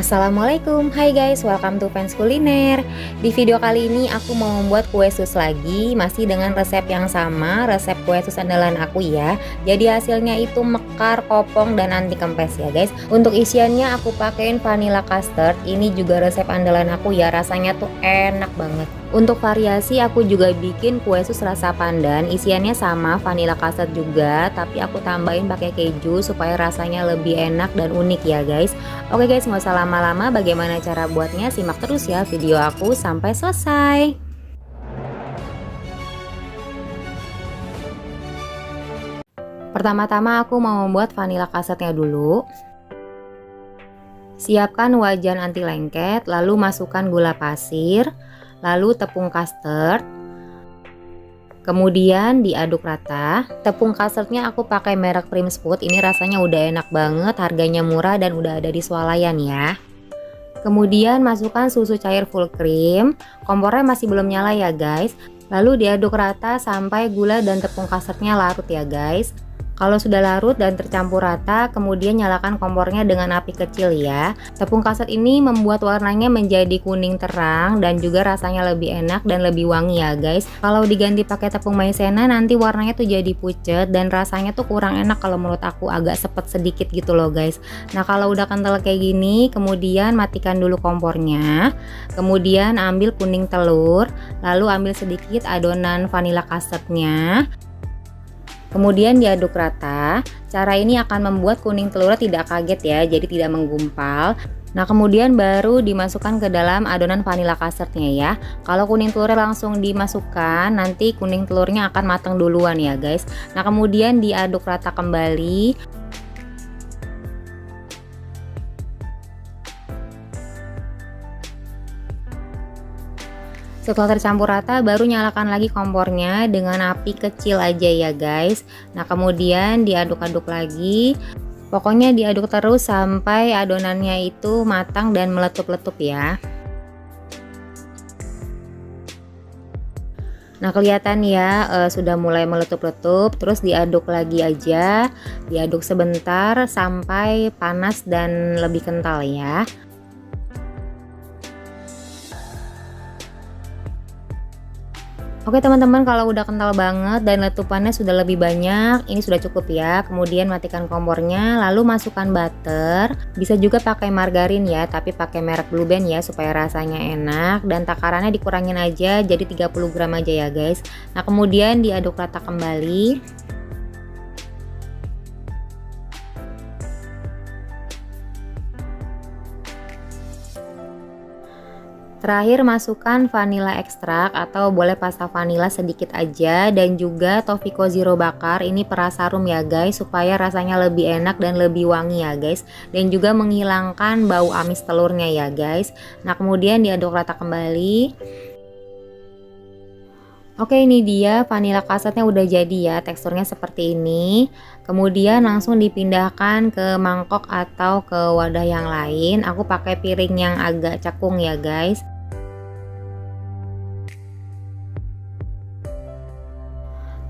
Assalamualaikum, hai guys, welcome to Fans Kuliner. Di video kali ini aku mau membuat kue sus lagi, masih dengan resep yang sama, resep kue sus andalan aku ya. Jadi hasilnya itu mekar, kopong, dan anti kempes ya guys. Untuk isiannya aku pakein vanilla custard, ini juga resep andalan aku ya, rasanya tuh enak banget. Untuk variasi aku juga bikin kue sus rasa pandan, isiannya sama vanilla custard juga, tapi aku tambahin pakai keju supaya rasanya lebih enak dan unik ya guys. Oke guys, nggak usah lama-lama, bagaimana cara buatnya simak terus ya video aku sampai selesai. Pertama-tama aku mau membuat vanilla custardnya dulu. Siapkan wajan anti lengket, lalu masukkan gula pasir, lalu tepung custard, kemudian diaduk rata. Tepung custardnya aku pakai merek Primsfood, ini rasanya udah enak banget, harganya murah dan udah ada di swalayan ya. Kemudian masukkan susu cair full cream, kompornya masih belum nyala ya guys. Lalu diaduk rata sampai gula dan tepung custardnya larut ya guys. Kalau sudah larut dan tercampur rata, kemudian nyalakan kompornya dengan api kecil ya. Tepung custard ini membuat warnanya menjadi kuning terang dan juga rasanya lebih enak dan lebih wangi ya guys. Kalau diganti pakai tepung maizena nanti warnanya tuh jadi pucet dan rasanya tuh kurang enak, kalau menurut aku agak sepet sedikit gitu loh guys. Nah kalau udah kental kayak gini, kemudian matikan dulu kompornya. Kemudian ambil kuning telur, lalu ambil sedikit adonan vanilla custardnya. Kemudian diaduk rata. Cara ini akan membuat kuning telurnya tidak kaget ya, jadi tidak menggumpal. Nah kemudian baru dimasukkan ke dalam adonan vanilla custardnya ya. Kalau kuning telurnya langsung dimasukkan, nanti kuning telurnya akan matang duluan ya guys. Nah kemudian diaduk rata kembali. Setelah tercampur rata, baru nyalakan lagi kompornya dengan api kecil aja ya guys. Nah kemudian diaduk-aduk lagi. Pokoknya diaduk terus sampai adonannya itu matang dan meletup-letup ya. Nah kelihatan ya sudah mulai meletup-letup. Terus diaduk lagi aja. Diaduk sebentar sampai panas dan lebih kental ya. Oke teman-teman, kalau udah kental banget dan letupannya sudah lebih banyak, ini sudah cukup ya. Kemudian matikan kompornya, lalu masukkan butter. Bisa juga pakai margarin ya, tapi pakai merek Blue Band ya supaya rasanya enak. Dan takarannya dikurangin aja, jadi 30 gram aja ya guys. Nah kemudian diaduk rata kembali. Terakhir masukkan vanilla ekstrak atau boleh pasta vanilla sedikit aja, dan juga Tofiko Zero bakar, ini perasa rum ya guys supaya rasanya lebih enak dan lebih wangi ya guys, dan juga menghilangkan bau amis telurnya ya guys. Nah kemudian diaduk rata kembali. Oke ini dia vanilla custardnya udah jadi ya, teksturnya seperti ini. Kemudian langsung dipindahkan ke mangkok atau ke wadah yang lain. Aku pakai piring yang agak cekung ya guys.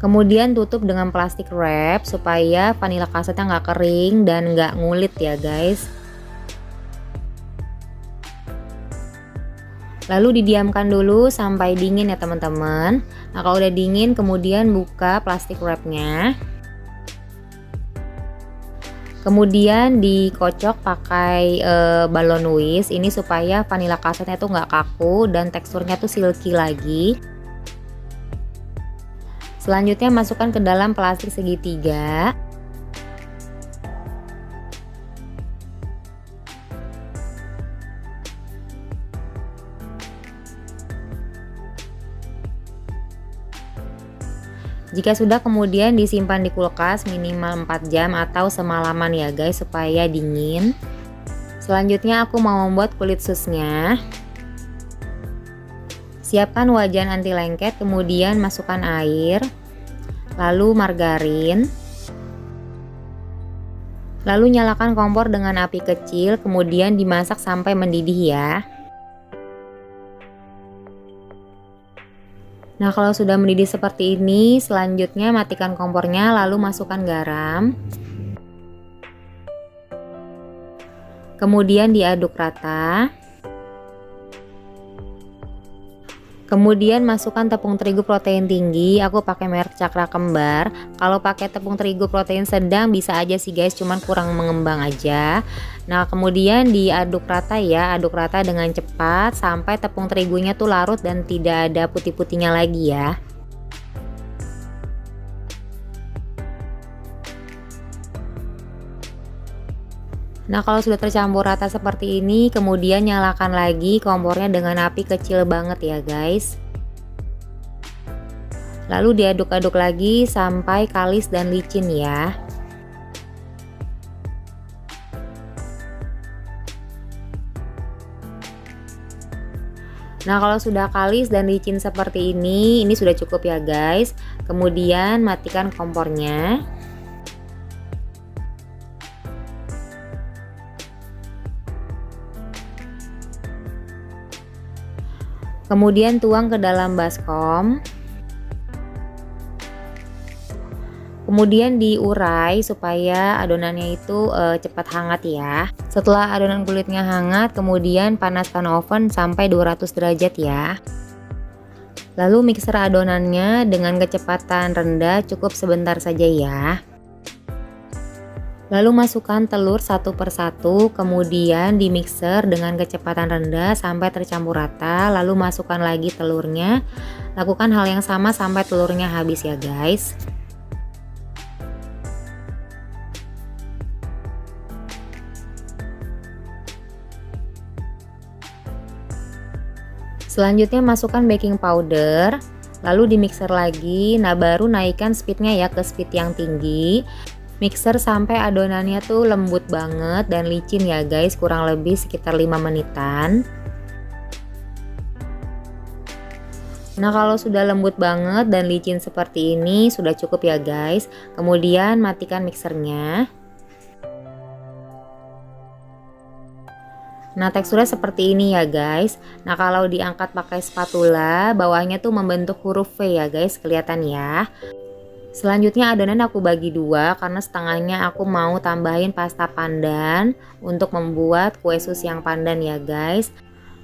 Kemudian tutup dengan plastik wrap supaya vanilla custardnya nggak kering dan nggak ngulit ya guys. Lalu didiamkan dulu sampai dingin ya teman-teman. Nah kalau udah dingin kemudian buka plastik wrapnya. Kemudian dikocok pakai balon whisk ini supaya vanilla custardnya tuh nggak kaku dan teksturnya tuh silky lagi. Selanjutnya masukkan ke dalam plastik segitiga. Jika sudah kemudian disimpan di kulkas minimal 4 jam atau semalaman ya guys supaya dingin. Selanjutnya aku mau membuat kulit susnya. Siapkan wajan anti lengket, kemudian masukkan air, lalu margarin. Lalu nyalakan kompor dengan api kecil, kemudian dimasak sampai mendidih ya. Nah kalau sudah mendidih seperti ini, selanjutnya matikan kompornya lalu masukkan garam. Kemudian diaduk rata. Kemudian masukkan tepung terigu protein tinggi, aku pakai merek Cakra Kembar. Kalau pakai tepung terigu protein sedang bisa aja sih guys, cuman kurang mengembang aja. Nah kemudian diaduk rata ya, aduk rata dengan cepat sampai tepung terigunya tuh larut dan tidak ada putih-putihnya lagi ya. Nah kalau sudah tercampur rata seperti ini, kemudian nyalakan lagi kompornya dengan api kecil banget ya guys. Lalu diaduk-aduk lagi sampai kalis dan licin ya. Nah kalau sudah kalis dan licin seperti ini sudah cukup ya guys. Kemudian matikan kompornya. Kemudian tuang ke dalam baskom. Kemudian diurai supaya adonannya itu cepat hangat ya. Setelah adonan kulitnya hangat, kemudian panaskan oven sampai 200 derajat ya. Lalu mixer adonannya dengan kecepatan rendah, cukup sebentar saja ya. Lalu masukkan telur satu persatu, kemudian di mixer dengan kecepatan rendah sampai tercampur rata, lalu masukkan lagi telurnya. Lakukan hal yang sama sampai telurnya habis ya guys. Selanjutnya masukkan baking powder, lalu di mixer lagi. Nah baru naikkan speednya ya ke speed yang tinggi. Mixer sampai adonannya tuh lembut banget dan licin ya guys, kurang lebih sekitar 5 menitan. Nah kalau sudah lembut banget dan licin seperti ini sudah cukup ya guys. Kemudian matikan mixernya. Nah teksturnya seperti ini ya guys. Nah kalau diangkat pakai spatula, bawahnya tuh membentuk huruf V ya guys, kelihatan ya. Selanjutnya adonan aku bagi dua karena setengahnya aku mau tambahin pasta pandan untuk membuat kue sus yang pandan ya guys.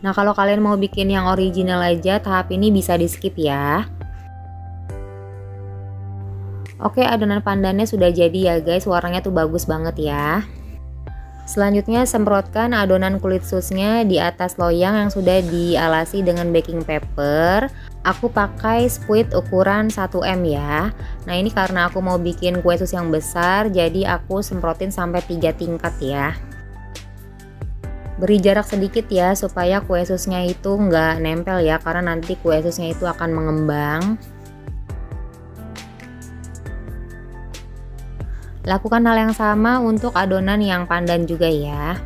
Nah kalau kalian mau bikin yang original aja, tahap ini bisa di skip ya. Oke, adonan pandannya sudah jadi ya guys, warnanya tuh bagus banget ya. Selanjutnya semprotkan adonan kulit susnya di atas loyang yang sudah dialasi dengan baking paper. Aku pakai squid ukuran 1 M ya. Nah ini karena aku mau bikin kue sus yang besar, jadi aku semprotin sampai 3 tingkat ya. Beri jarak sedikit ya supaya kue susnya itu nggak nempel ya, karena nanti kue susnya itu akan mengembang. Lakukan hal yang sama untuk adonan yang pandan juga ya.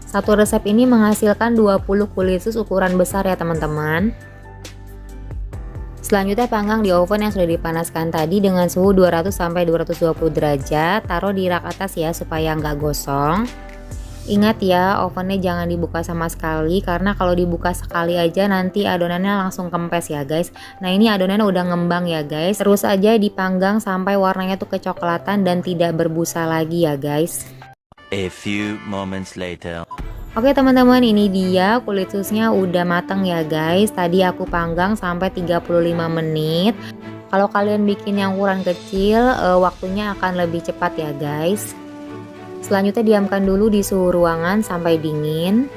Satu resep ini menghasilkan 20 kulit sus ukuran besar ya teman-teman. Selanjutnya panggang di oven yang sudah dipanaskan tadi dengan suhu 200 sampai 220 derajat. Taruh di rak atas ya supaya nggak gosong. Ingat ya, ovennya jangan dibuka sama sekali karena kalau dibuka sekali aja nanti adonannya langsung kempes ya guys. Nah ini adonannya udah ngembang ya guys. Terus aja dipanggang sampai warnanya tuh kecoklatan dan tidak berbusa lagi ya guys. A few moments later. Oke teman-teman, ini dia kulit susnya udah mateng ya guys. Tadi aku panggang sampai 35 menit. Kalau kalian bikin yang ukuran kecil, waktunya akan lebih cepat ya guys. Selanjutnya diamkan dulu di suhu ruangan sampai dingin.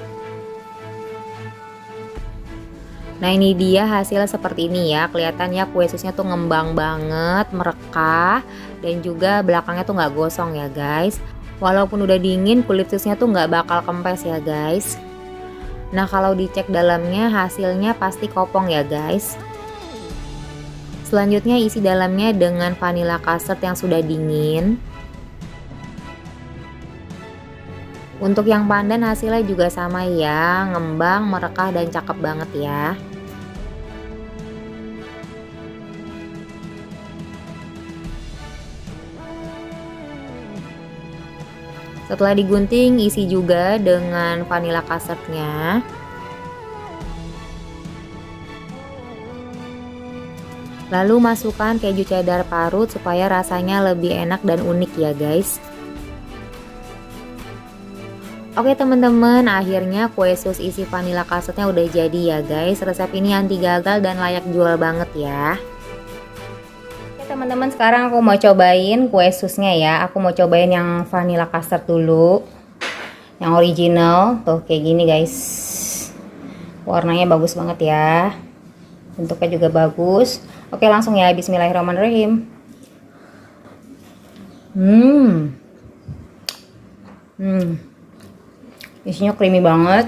Nah ini dia hasil seperti ini ya. Kelihatannya kue susnya tuh ngembang banget, merekah, dan juga belakangnya tuh nggak gosong ya guys. Walaupun udah dingin, kulit susnya tuh nggak bakal kempes ya guys. Nah kalau dicek dalamnya hasilnya pasti kopong ya guys. Selanjutnya isi dalamnya dengan vanilla custard yang sudah dingin. Untuk yang pandan hasilnya juga sama ya, ngembang, merekah, dan cakep banget ya. Setelah digunting, isi juga dengan vanilla custardnya. Lalu masukkan keju cheddar parut supaya rasanya lebih enak dan unik ya guys. Oke teman-teman, akhirnya kue sus isi vanilla custardnya udah jadi ya guys. Resep ini anti gagal dan layak jual banget ya. Oke teman-teman, sekarang aku mau cobain kue susnya ya. Aku mau cobain yang vanilla custard dulu, yang original. Tuh kayak gini guys, warnanya bagus banget ya, bentuknya juga bagus. Oke langsung ya, bismillahirrahmanirrahim. Isinya creamy banget.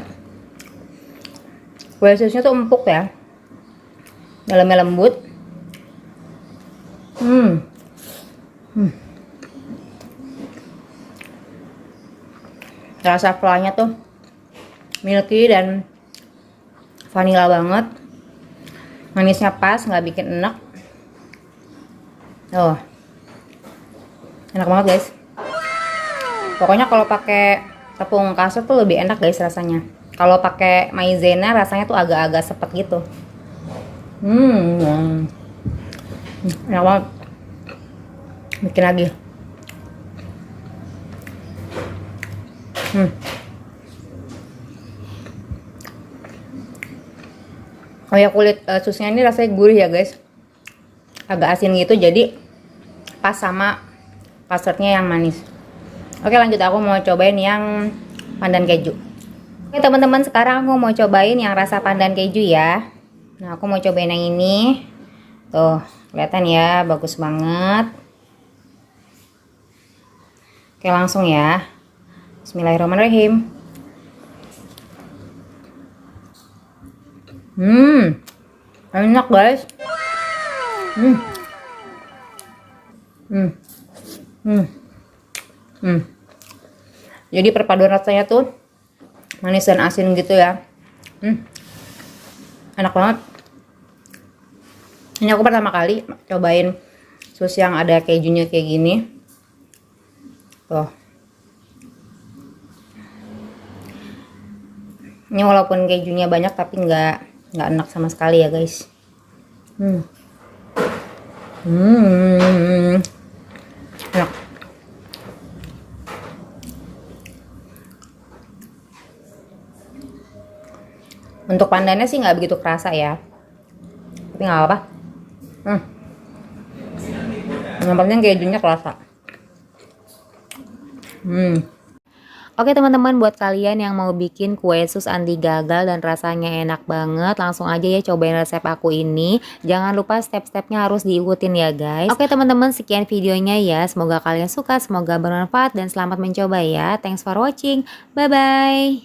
Kue susnya tuh empuk ya, dalamnya lembut. Rasa flanya tuh milky dan vanilla banget. Manisnya pas, nggak bikin enak. Oh, enak banget guys. Pokoknya kalau pakai tepung kasut tuh lebih enak guys rasanya. Kalau pakai maizena rasanya tuh agak-agak sepet gitu. Enak banget. Bikin lagi. Oh ya, kulit susnya ini rasanya gurih ya guys, agak asin gitu, jadi pas sama custardnya yang manis. Oke lanjut, aku mau cobain yang pandan keju. Oke teman-teman, sekarang aku mau cobain yang rasa pandan keju ya. Nah aku mau cobain yang ini. Tuh kelihatan ya, bagus banget. Oke langsung ya, bismillahirrahmanirrahim. Enak guys. Jadi perpaduan rasanya tuh manis dan asin gitu ya. Enak banget. Ini aku pertama kali cobain sus yang ada kejunya kayak gini. Tuh. Ini walaupun kejunya banyak tapi nggak enak sama sekali ya guys. Enak. Untuk pandannya sih nggak begitu kerasa ya, tapi nggak apa-apa. Yang penting kejunya kerasa. Oke teman-teman, buat kalian yang mau bikin kue sus anti gagal dan rasanya enak banget, langsung aja ya cobain resep aku ini. Jangan lupa step-stepnya harus diikutin ya guys. Oke teman-teman, sekian videonya ya. Semoga kalian suka, semoga bermanfaat dan selamat mencoba ya. Thanks for watching. Bye-bye.